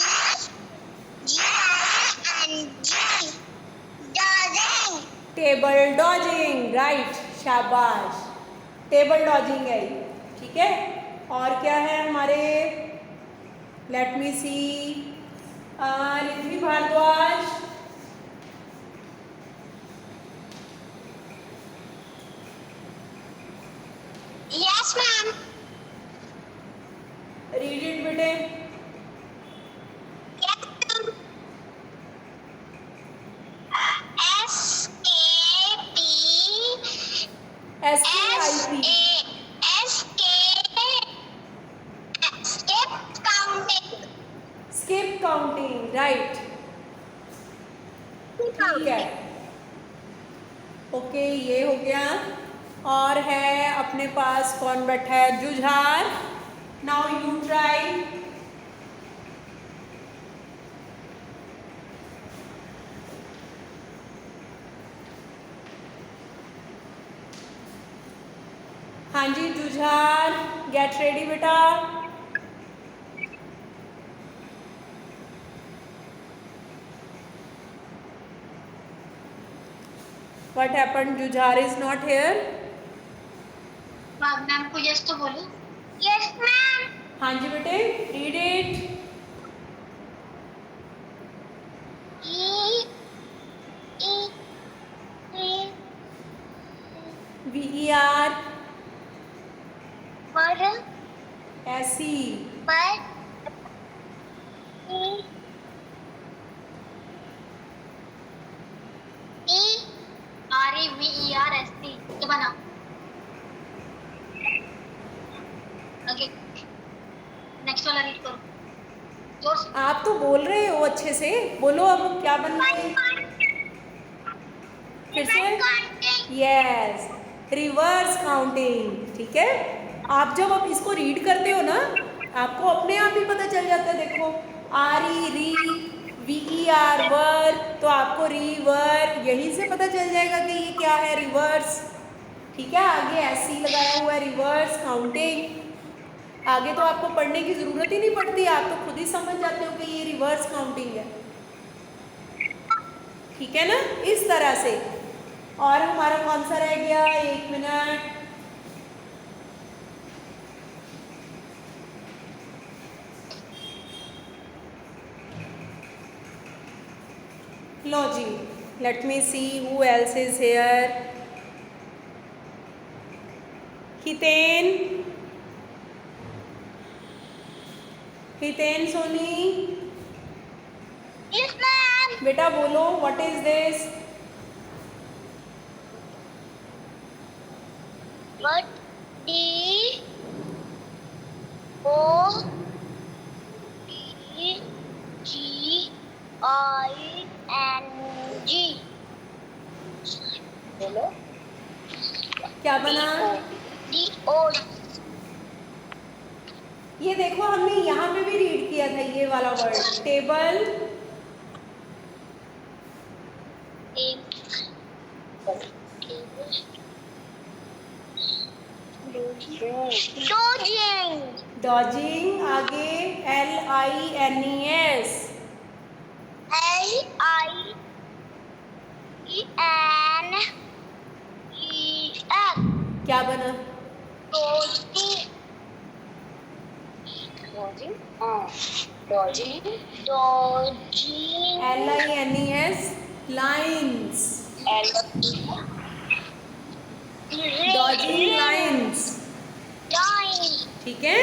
G I N G dodging. Table dodging, right, शाबाश, टेबल डॉजिंग है ये, ठीक है। और क्या है हमारे? Let me see, Riddhi Bhardwaj, Yes, ma'am. Read it बेटे। Yes, ma'am. S K P S K I P, skip counting. Skip counting, right, ठीक है। ओके, ये हो गया। और है अपने पास कौन बैठा है? Jujhar, now you try. हाँ जी जुझार, गेट रेडी बेटा। What happened? Jujhar is not here. Ma'am को यस तो बोलो। Yes ma'am. हाँ जी बेटे, read it. VER, पर SE, REVERST तो बना। ओके, नेक्स्ट वाला रीड करो जोर से। आप तो बोल रहे हो अच्छे से, बोलो अब क्या बनना है फिर से। यस, रिवर्स काउंटिंग, ठीक है। आप जब अब इसको रीड करते हो ना, आपको अपने आप ही पता चल जाता है। देखो, REVER वर, तो आपको रिवर यहीं से पता चल जाएगा कि ये क्या है, रिवर्स, ठीक है। आगे SE लगाया हुआ है, रिवर्स काउंटिंग। आगे तो आपको पढ़ने की ज़रूरत ही नहीं पड़ती, आप तो खुद ही समझ जाते हो कि ये रिवर्स काउंटिंग है, ठीक है ना, इस तरह से। और हमारा कौन सा रह गया? 1 मिनट। लो जी, let me see who else is here. Hiten, Hiten Soni, yes ma'am. बेटा बोलो, what is this? What D O D G I N G बोलो। क्या बना? D O ये देखो, हमने यहाँ पे भी रीड किया था ये वाला वर्ड, टेबल Dodging. डॉजिंग, आगे LINES, LINES. क्या बना? Dodging. Dodging LINES, lines, dodging lines, ठीक है।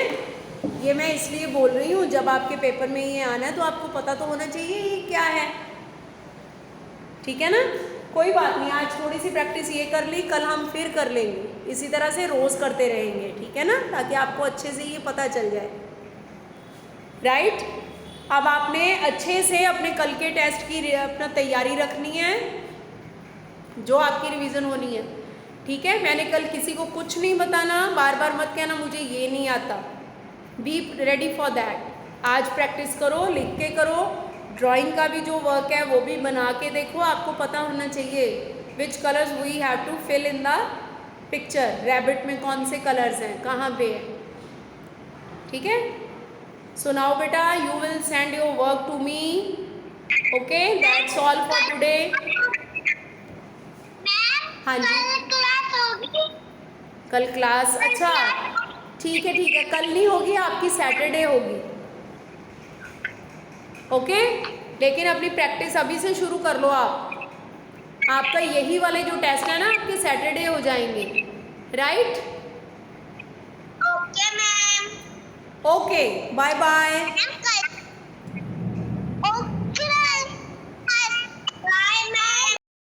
ये मैं इसलिए बोल रही हूँ, जब आपके पेपर में ये आना है तो आपको पता तो होना चाहिए ये क्या है, ठीक है ना। कोई बात नहीं, आज थोड़ी सी प्रैक्टिस ये कर ली, कल हम फिर कर लेंगे, इसी तरह से रोज़ करते रहेंगे, ठीक है ना, ताकि आपको अच्छे से ये पता चल जाए, राइट। अब आपने अच्छे से अपने कल के टेस्ट की अपना तैयारी रखनी है, जो आपकी रिवीजन होनी है, ठीक है। मैंने कल किसी को कुछ नहीं बताना, बार बार मत कहना मुझे ये नहीं आता, बी रेडी फॉर दैट। आज प्रैक्टिस करो, लिख के करो, ड्राइंग का भी जो वर्क है वो भी बना के देखो, आपको पता होना चाहिए which colours we have to fill in the picture, rabbit में कौन से कलर्स हैं, कहाँ पे है, ठीक है। सो नाउ बेटा you will send your work to me, okay, that's all for today. हाँ जी, क्लास होगी? कल क्लास, अच्छा ठीक है, कल नहीं होगी आपकी, सैटरडे होगी, ओके। लेकिन अपनी प्रैक्टिस अभी से शुरू कर लो आप, आपका यही वाले जो टेस्ट है ना आपके सैटरडे हो जाएंगे, right. Okay ma'am. Okay, bye bye. Ma'am